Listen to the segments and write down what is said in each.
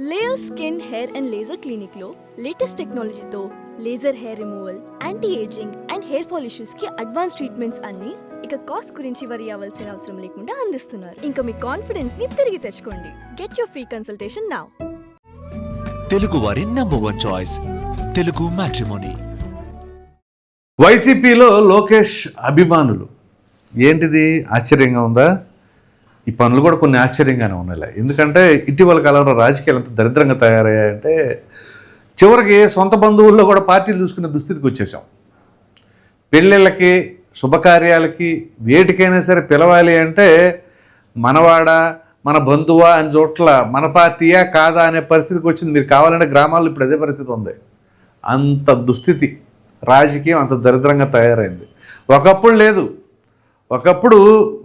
Layer skin hair and laser clinic లో latest టెక్నాలజీతో laser hair removal, anti ageing and hair fall issues కి advance treatments అన్ని ఇక cost గురించి వరి అవ్వాల్సిన అవసరం లేకుండా అందిస్తున్నారు. ఇంకా మీ కాన్ఫిడెన్స్ ని తిరిగి తెచ్చుకోండి. Get your free consultation now. Telugu వారి నంబర్ 1 చాయిస్ తెలుగు మ్యాట్రిమోనీ. వైసీపీలో లోకేష్ అభిమానులు ఏంటిది ఆశ్చర్యంగా ఉందా? ఈ పనులు కూడా కొన్ని ఆశ్చర్యంగానే ఉన్నాయి. ఎందుకంటే ఇటీవల కాలంలో రాజకీయాలు ఎంత దరిద్రంగా తయారయ్యాయంటే చివరికి సొంత బంధువుల్లో కూడా పార్టీలు చూసుకునే దుస్థితికి వచ్చేసాం. పెళ్ళిళ్ళకి, శుభకార్యాలకి, వేటికైనా సరే పిలవాలి అంటే మనవాడా, మన బంధువా అని చోట్ల మన పార్టీయా కాదా అనే పరిస్థితికి వచ్చింది. మీరు కావాలంటే గ్రామాల్లో ఇప్పుడు అదే పరిస్థితి ఉంది. అంత దుస్థితి, రాజకీయం అంత దరిద్రంగా తయారైంది. ఒకప్పుడు లేదు. ఒకప్పుడు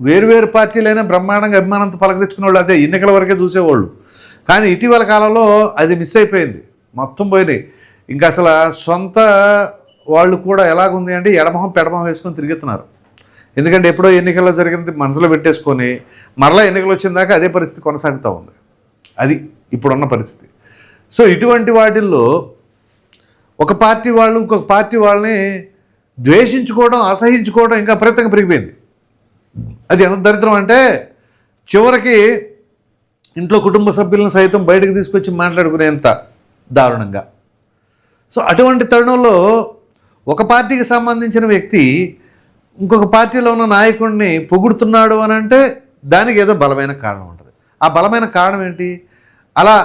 వేరువేరు పార్టీలైనా బ్రహ్మాండంగా అభిమానంతో పలకరించుకునే వాళ్ళు అదే ఎన్నికల వరకే చూసేవాళ్ళు. కానీ ఇటీవల కాలంలో అది మిస్ అయిపోయింది, మొత్తం పోయినాయి. ఇంకా అసలు సొంత వాళ్ళు కూడా ఎలాగుంది అంటే ఎడమొహం పెడమొహం వేసుకొని తిరుగుతున్నారు. ఎందుకంటే ఎప్పుడో ఎన్నికల్లో జరిగింది మనసులో పెట్టేసుకొని మరలా ఎన్నికలు వచ్చిన దాకా అదే పరిస్థితి కొనసాగుతూ ఉంది. అది ఇప్పుడున్న పరిస్థితి. సో ఇటువంటి వాటిల్లో ఒక పార్టీ వాళ్ళు ఇంకొక పార్టీ వాళ్ళని ద్వేషించుకోవడం, అసహించుకోవడం ఇంకా విపరీతంగా పెరిగిపోయింది. అది ఎంత దరిద్రం అంటే చివరికి ఇంట్లో కుటుంబ సభ్యులను సైతం బయటకు తీసుకొచ్చి మాట్లాడుకునేంత దారుణంగా. సో అటువంటి తరుణంలో ఒక పార్టీకి సంబంధించిన వ్యక్తి ఇంకొక పార్టీలో ఉన్న నాయకుడిని పొగుడుతున్నాడు అని అంటే దానికి ఏదో బలమైన కారణం ఉంటుంది. ఆ బలమైన కారణం ఏంటి? అలా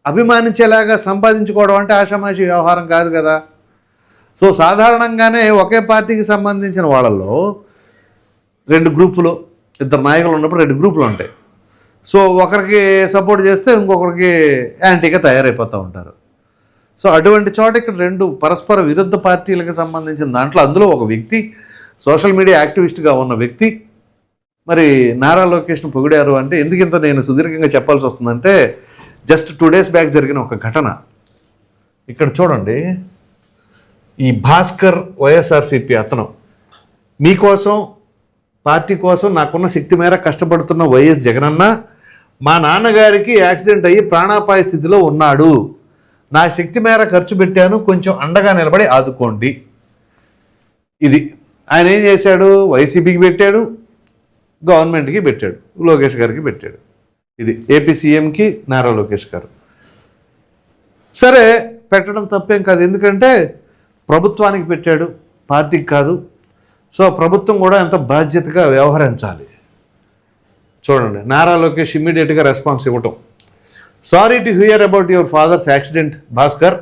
అభిమానించేలాగా సంపాదించుకోవడం అంటే ఆషామాషి వ్యవహారం కాదు కదా. సో సాధారణంగానే ఒకే పార్టీకి సంబంధించిన వాళ్ళల్లో 2 గ్రూపులు, 2 నాయకులు ఉన్నప్పుడు 2 గ్రూపులు ఉంటాయి. సో ఒకరికి సపోర్ట్ చేస్తే ఇంకొకరికి యాంటీగా తయారైపోతూ ఉంటారు. సో అటువంటి చోట ఇక్కడ 2 పరస్పర విరుద్ధ పార్టీలకు సంబంధించిన దాంట్లో అందులో ఒక వ్యక్తి సోషల్ మీడియా యాక్టివిస్ట్గా ఉన్న వ్యక్తి మరి నారా లోకేష్ను పొగిడారు. అంటే ఎందుకింత నేను సుదీర్ఘంగా చెప్పాల్సి వస్తుందంటే జస్ట్ 2 days బ్యాక్ జరిగిన ఒక ఘటన. ఇక్కడ చూడండి, ఈ భాస్కర్ వైఎస్ఆర్సీపీ అతను మీకోసం, పార్టీ కోసం నాకున్న శక్తి మేర కష్టపడుతున్న వైఎస్ జగనన్న మా నాన్నగారికి యాక్సిడెంట్ అయ్యి ప్రాణాపాయ స్థితిలో ఉన్నాడు. నా శక్తి మేర ఖర్చు పెట్టాను, కొంచెం అండగా నిలబడి ఆదుకోండి. ఇది ఆయన ఏం చేశాడు? వైసీపీకి పెట్టాడు, గవర్నమెంట్కి పెట్టాడు, లోకేష్ గారికి పెట్టాడు. ఇది ఏపీ సీఎంకి నారా లోకేష్ గారు. సరే, పెట్టడం తప్పేం కాదు, ఎందుకంటే ప్రభుత్వానికి పెట్టాడు, పార్టీకి కాదు. సో ప్రభుత్వం కూడా ఎంత బాధ్యతగా వ్యవహరించాలి. చూడండి, నారా లోకేష్ ఇమ్మీడియట్గా రెస్పాన్స్ ఇవ్వటం. Sorry to hear about your father's accident Bhaskar.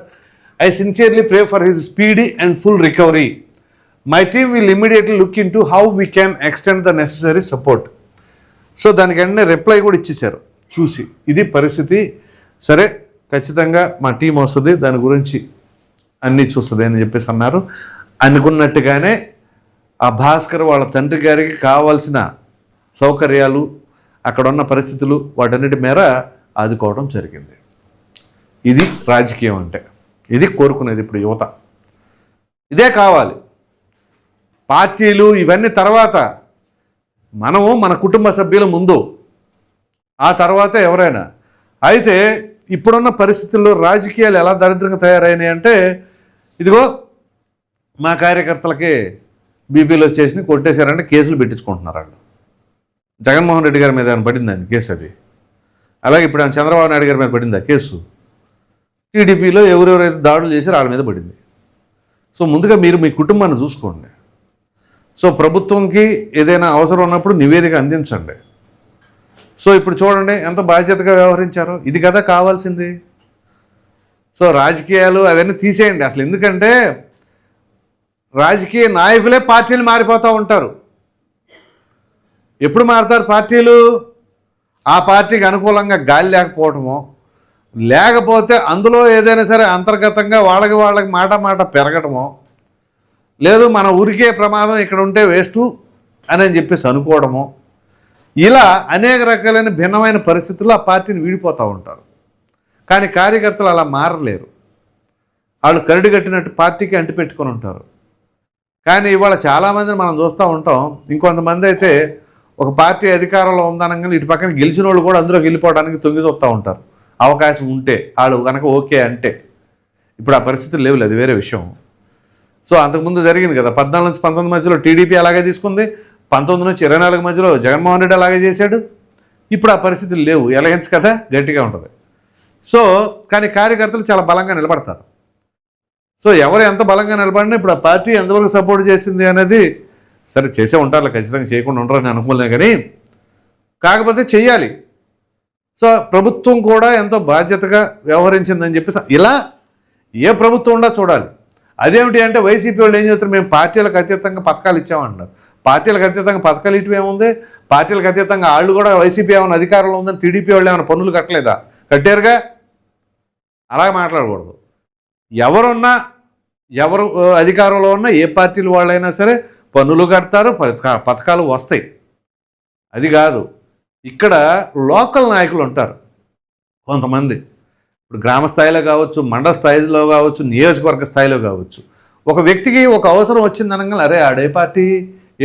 I sincerely pray for his speedy and full recovery. My team will immediately look into how we can extend the necessary support. So దానికి వెంటనే reply కూడా ఇచ్చేశారు చూసి, ఇది పరిస్థితి, సరే ఖచ్చితంగా మా టీం వస్తుంది, దాని గురించి అన్నీ చూస్తుంది అని చెప్పేసి అన్నారు. అనుకున్నట్టుగానే ఆ భాస్కర్ వాళ్ళ తండ్రి గారికి కావాల్సిన సౌకర్యాలు, అక్కడ ఉన్న పరిస్థితులు, వాటన్నిటి మేర ఆదుకోవడం జరిగింది. ఇది రాజకీయం అంటే, ఇది కోరుకునేది ఇప్పుడు యువత. ఇదే కావాలి. పార్టీలు ఇవన్నీ తర్వాత, మనము మన కుటుంబ సభ్యుల ముందు, ఆ తర్వాత ఎవరైనా. అయితే ఇప్పుడున్న పరిస్థితుల్లో రాజకీయాలు ఎలా దరిద్రంగా తయారైనాయి అంటే, ఇదిగో మా కార్యకర్తలకి బీపీలో వచ్చేసి కొట్టేశారంటే కేసులు పెట్టించుకుంటున్నారు వాళ్ళు. జగన్మోహన్ రెడ్డి గారి మీద ఏమైనా పడింది అండి కేసు? అది అలాగే ఇప్పుడు ఆయన చంద్రబాబు నాయుడు గారి మీద పడిందా కేసు? టీడీపీలో ఎవరెవరైతే దాడులు చేశారో వాళ్ళ మీద పడింది. సో ముందుగా మీరు మీ కుటుంబాన్ని చూసుకోండి. సో ప్రభుత్వంకి ఏదైనా అవసరం ఉన్నప్పుడు నివేదిక అందించండి. సో ఇప్పుడు చూడండి ఎంత బాధ్యతగా వ్యవహరించారో. ఇది కదా కావాల్సింది. సో రాజకీయాలు అవన్నీ తీసేయండి అసలు. ఎందుకంటే రాజకీయ నాయకులే పార్టీలు మారిపోతూ ఉంటారు. ఎప్పుడు మారుతారు పార్టీలు? ఆ పార్టీకి అనుకూలంగా గాలి లేకపోవటమో, లేకపోతే అందులో ఏదైనా సరే అంతర్గతంగా వాళ్ళకి మాట పెరగటమో, లేదు మన ఊరికే ప్రమాదం ఇక్కడ ఉంటే వేస్టు అని చెప్పేసి అనుకోవడమో, ఇలా అనేక రకాలైన భిన్నమైన పరిస్థితుల్లో ఆ పార్టీని వీడిపోతూ ఉంటారు. కానీ కార్యకర్తలు అలా మారలేరు. వాళ్ళు కరడు కట్టినట్టు పార్టీకి అంటిపెట్టుకొని ఉంటారు. కానీ ఇవాళ చాలామందిని మనం చూస్తూ ఉంటాం. ఇంకొంతమంది అయితే ఒక పార్టీ అధికారంలో ఉందనగానే ఇటు పక్కన గెలిచిన వాళ్ళు కూడా అందులోకి వెళ్ళిపోవడానికి తొంగి చూస్తూ ఉంటారు. అవకాశం ఉంటే వాళ్ళు కనుక ఓకే అంటే. ఇప్పుడు ఆ పరిస్థితులు లేవులే, అది వేరే విషయం. సో అంతకుముందు జరిగింది కదా, 14 నుంచి 19 మధ్యలో టీడీపీ అలాగే తీసుకుంది, 19 నుంచి 24 మధ్యలో జగన్మోహన్ రెడ్డి అలాగే చేశాడు. ఇప్పుడు ఆ పరిస్థితులు లేవు, ఎలయన్స్ కదా గట్టిగా ఉంటుంది. సో కానీ కార్యకర్తలు చాలా బలంగా నిలబడతారు. సో ఎవరు ఎంత బలంగా నిలబడినా ఇప్పుడు ఆ పార్టీ ఎంతవరకు సపోర్ట్ చేసింది అనేది సరే చేసే ఉంటారు, ఖచ్చితంగా చేయకుండా ఉంటారు అని అనుకోలే, కానీ కాకపోతే చెయ్యాలి. సో ప్రభుత్వం కూడా ఎంతో బాధ్యతగా వ్యవహరించిందని చెప్పేసి ఇలా ఏ ప్రభుత్వం ఉండా చూడాలి. అదేమిటి అంటే వైసీపీ వాళ్ళు ఏం చేస్తారు, మేము పార్టీలకు అతీతంగా పథకాలు ఇచ్చామంటారు. పార్టీలకు అతీతంగా పథకాలు ఇటు ఏముంది, పార్టీలకు అతీతంగా వాళ్ళు కూడా వైసీపీ ఏమైనా అధికారంలో ఉందని టీడీపీ వాళ్ళు ఏమైనా పన్నులు కట్టలేదా? కట్టారుగా. అలా మాట్లాడకూడదు. ఎవరున్నా ఎవరు అధికారంలో ఉన్నా ఏ పార్టీలు వాళ్ళైనా సరే పన్నులు కడతారు, పథకాలు వస్తాయి. అది కాదు, ఇక్కడ లోకల్ నాయకులు ఉంటారు కొంతమంది. ఇప్పుడు గ్రామ స్థాయిలో కావచ్చు, మండల స్థాయిలో కావచ్చు, నియోజకవర్గ స్థాయిలో కావచ్చు. ఒక వ్యక్తికి ఒక అవసరం వచ్చిందనగా అరే ఆడే పార్టీ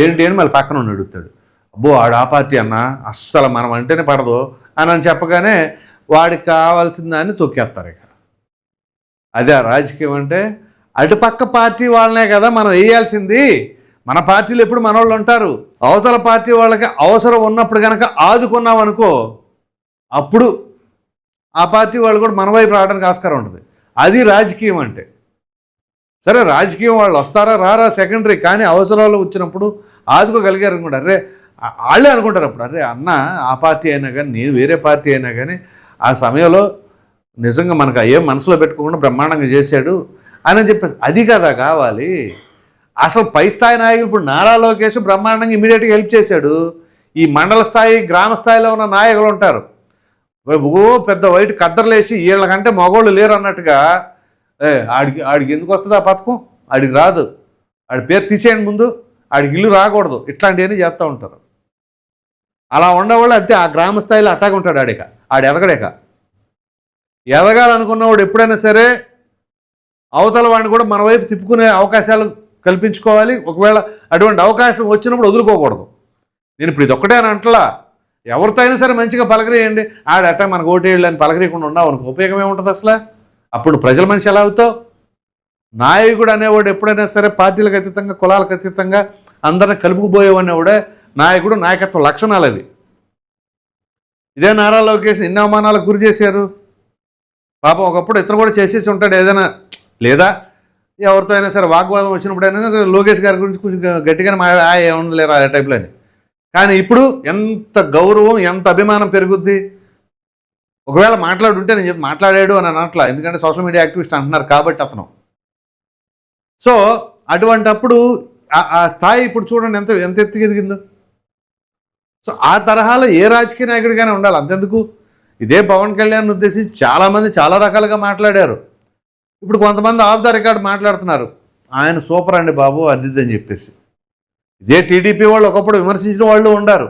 ఏంటి అని మళ్ళీ పక్కన ఉండి అడుగుతాడు. అబ్బో ఆడు ఆ పార్టీ అన్నా అస్సలు మనం అంటేనే పడదు అని చెప్పగానే వాడికి కావాల్సిన దాన్ని తొక్కేస్తారు. ఇక అదే రాజకీయం అంటే. అటుపక్క పార్టీ వాళ్ళనే కదా మనం వేయాల్సింది. మన పార్టీలు ఎప్పుడు మన వాళ్ళు ఉంటారు. అవతల పార్టీ వాళ్ళకి అవసరం ఉన్నప్పుడు కనుక ఆదుకున్నాం అనుకో, అప్పుడు ఆ పార్టీ వాళ్ళు కూడా మన వైపు రావడానికి ఆస్కారం ఉంటుంది. అది రాజకీయం అంటే. సరే రాజకీయం వాళ్ళు వస్తారా రారా సెకండరీ, కానీ అవసరాలు వచ్చినప్పుడు ఆదుకోగలిగారు అనుకుంటారు. అరే వాళ్ళే అనుకుంటారు అప్పుడు, అరే అన్న ఆ పార్టీ అయినా కానీ నేను వేరే పార్టీ అయినా కానీ ఆ సమయంలో నిజంగా మనకు ఏం మనసులో పెట్టుకోకుండా బ్రహ్మాండంగా చేశాడు అని చెప్పేసి. అది కదా కావాలి. అసలు పై స్థాయి నాయకులు ఇప్పుడు నారా లోకేష్ బ్రహ్మాండంగా ఇమీడియట్గా హెల్ప్ చేశాడు. ఈ మండల స్థాయి గ్రామ స్థాయిలో ఉన్న నాయకులు ఉంటారు, ఓ పెద్ద వైట్ కద్దర్లేసి వీళ్ళకంటే మగోళ్ళు లేరు అన్నట్టుగా ఆడికి ఎందుకు వస్తుంది ఆ పథకం, ఆడికి రాదు, ఆడి పేరు తీసేయండి ముందు, ఆడికి ఇల్లు రాకూడదు, ఇట్లాంటివన్నీ చేస్తూ ఉంటారు. అలా ఉండేవాళ్ళు అంతే. ఆ గ్రామ స్థాయిలో అట్టాగా ఉంటాడు. ఆడు ఎదగడేక. ఎదగాలనుకున్నవాడు ఎప్పుడైనా సరే అవతల వాడిని కూడా మన వైపు తిప్పుకునే అవకాశాలు కల్పించుకోవాలి. ఒకవేళ అటువంటి అవకాశం వచ్చినప్పుడు వదులుకోకూడదు. నేను ఇప్పుడు ఇది ఒక్కటే అని అంటలా, ఎవరితో అయినా సరే మంచిగా పలకరేయండి. ఆడట మనకు ఓటేళ్ళు అని పలకరీయకుండా ఉన్నావు అనుకో, ఉపయోగం ఏముంటుంది అసలు? అప్పుడు ప్రజల మనిషి ఎలా అవుతావు? నాయకుడు అనేవాడు ఎప్పుడైనా సరే పార్టీలకు అతీతంగా కులాలకు అతీతంగా అందరిని కలుపుకుపోయేవాడినేవాడే నాయకుడు. నాయకత్వ లక్షణాలు అవి. ఇదే నారా లోకేష్ ఎన్ని అవమానాలకు గురి చేశారు పాపం. ఒకప్పుడు ఇతను కూడా చేసేసి ఉంటాడు ఏదైనా, లేదా ఎవరితో అయినా సరే వాగ్వాదం వచ్చినప్పుడైనా సరే లోకేష్ గారి గురించి కొంచెం గట్టిగానే ఏముంది లేరా ఆ టైప్లో అని. కానీ ఇప్పుడు ఎంత గౌరవం ఎంత అభిమానం పెరుగుద్ది. ఒకవేళ మాట్లాడుంటే నేను చెప్పి మాట్లాడాడు అని అనట్లా, ఎందుకంటే సోషల్ మీడియా యాక్టివిస్ట్ అంటున్నారు కాబట్టి అతను. సో అటువంటప్పుడు ఆ స్థాయి ఇప్పుడు చూడండి ఎంత ఎంత ఎత్తుకు ఎదిగిందో. సో ఆ తరహాలో ఏ రాజకీయ నాయకుడిగానే ఉండాలి. అంతెందుకు ఇదే పవన్ కళ్యాణ్ ఉద్దేశించి చాలామంది చాలా రకాలుగా మాట్లాడారు. ఇప్పుడు కొంతమంది ఆఫ్ ద రికార్డ్ మాట్లాడుతున్నారు, ఆయన సూపర్ అండి బాబు అది అని చెప్పేసి. ఇదే టీడీపీ వాళ్ళు ఒకప్పుడు విమర్శించిన వాళ్ళు ఉండారు.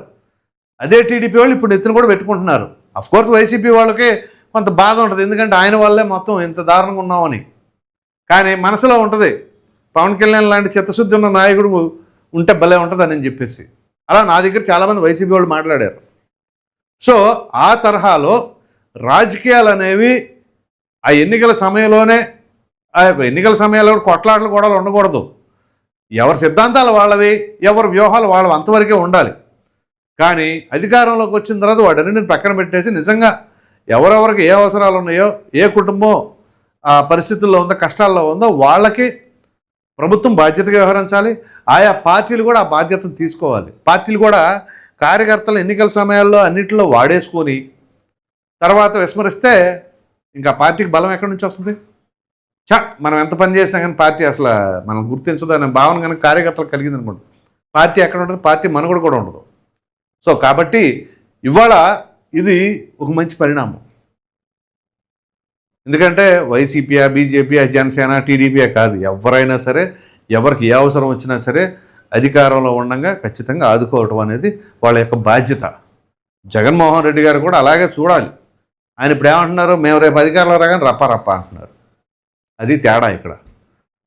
అదే టీడీపీ వాళ్ళు ఇప్పుడు నెత్తిన కూడా పెట్టుకుంటున్నారు. అఫ్కోర్స్ వైసీపీ వాళ్ళకి కొంత బాధ ఉంటుంది, ఎందుకంటే ఆయన వల్లే మొత్తం ఇంత దారుణంగా ఉన్నామని. కానీ మనసులో ఉంటుంది పవన్ కళ్యాణ్ లాంటి చిత్తశుద్ధి ఉన్న నాయకుడు ఉంటే భలే ఉంటుంది అని చెప్పేసి. అలా నా దగ్గర చాలామంది వైసీపీ వాళ్ళు మాట్లాడారు. సో ఆ తరహాలో రాజకీయాలు అనేవి ఆ ఎన్నికల సమయంలోనే, ఆ యొక్క ఎన్నికల సమయాల్లో కొట్లాటలు గొడవలు ఉండకూడదు. ఎవరి సిద్ధాంతాలు వాళ్ళవి, ఎవరి వ్యూహాలు వాళ్ళవి, అంతవరకే ఉండాలి. కానీ అధికారంలోకి వచ్చిన తర్వాత వాటన్నింటిని పక్కన పెట్టేసి నిజంగా ఎవరెవరికి ఏ అవసరాలు ఉన్నాయో, ఏ కుటుంబం ఆ పరిస్థితుల్లో ఉందో, కష్టాల్లో ఉందో వాళ్ళకి ప్రభుత్వం బాధ్యతగా వ్యవహరించాలి. ఆయా పార్టీలు కూడా ఆ బాధ్యతను తీసుకోవాలి. పార్టీలు కూడా కార్యకర్తలు ఎన్నికల సమయాల్లో అన్నింటిలో వాడేసుకొని తర్వాత విస్మరిస్తే ఇంకా పార్టీకి బలం ఎక్కడి నుంచి వస్తుంది? మనం ఎంత పని చేసినా కానీ పార్టీ అసలు మనం గుర్తించదు అనే భావన కనుక కార్యకర్తలు కలిగింది అనుకోండి, పార్టీ ఎక్కడ ఉంటుంది? పార్టీ మనుగడ కూడా ఉండదు. సో కాబట్టి ఇవాళ ఇది ఒక మంచి పరిణామం. ఎందుకంటే వైసీపీయా, బీజేపీ, జనసేన, టీడీపీ కాదు, ఎవరైనా సరే ఎవరికి ఏ అవసరం వచ్చినా సరే అధికారంలో ఉండగా ఖచ్చితంగా ఆదుకోవటం అనేది వాళ్ళ యొక్క బాధ్యత. జగన్మోహన్ రెడ్డి గారు కూడా అలాగే చూడాలి. ఆయన ఇప్పుడు ఏమంటున్నారు, మేము రేపు అధికారంలో రాగానే రప్ప అంటున్నారు. అది తేడా ఇక్కడ.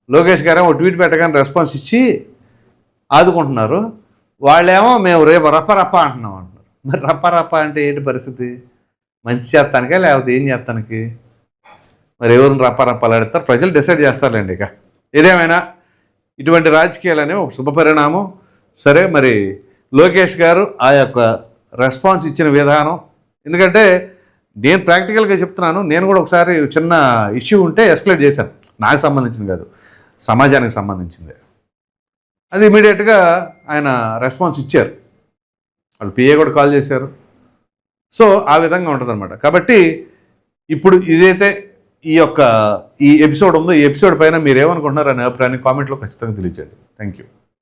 లోకేష్ గారు ఏమో ట్వీట్ పెట్టగానే రెస్పాన్స్ ఇచ్చి ఆదుకుంటున్నారు, వాళ్ళేమో మేము రేపు రప్ప అంటున్నాం అంటున్నారు. మరి రప్ప అంటే ఏంటి పరిస్థితి? మంచి చేస్తానికా లేకపోతే ఏం చేస్తానికి? మరి ఎవరిని రప్పారప్పాలాడతారు, ప్రజలు డిసైడ్ చేస్తారులేండి. ఇక ఏదేమైనా ఇటువంటి రాజకీయాలు అనేవి ఒక శుభపరిణామం. సరే, మరి లోకేష్ గారు ఆ యొక్క రెస్పాన్స్ ఇచ్చిన విధానం, ఎందుకంటే నేను ప్రాక్టికల్గా చెప్తున్నాను, నేను కూడా ఒకసారి చిన్న ఇష్యూ ఉంటే ఎస్కలేట్ చేశాను. నాకు సంబంధించింది కాదు, సమాజానికి సంబంధించింది. అది ఇమీడియట్గా ఆయన రెస్పాన్స్ ఇచ్చారు, వాళ్ళు పిఏ కూడా కాల్ చేశారు. సో ఆ విధంగా ఉంటుందన్నమాట. కాబట్టి ఇప్పుడు ఇదైతే ఈ ఎపిసోడ్ ఉందో, ఈ ఎపిసోడ్ పైన మీరు ఏమనుకుంటున్నారు అనే అభిప్రాయాన్ని కామెంట్లో ఖచ్చితంగా తెలియజేయండి. Thank you.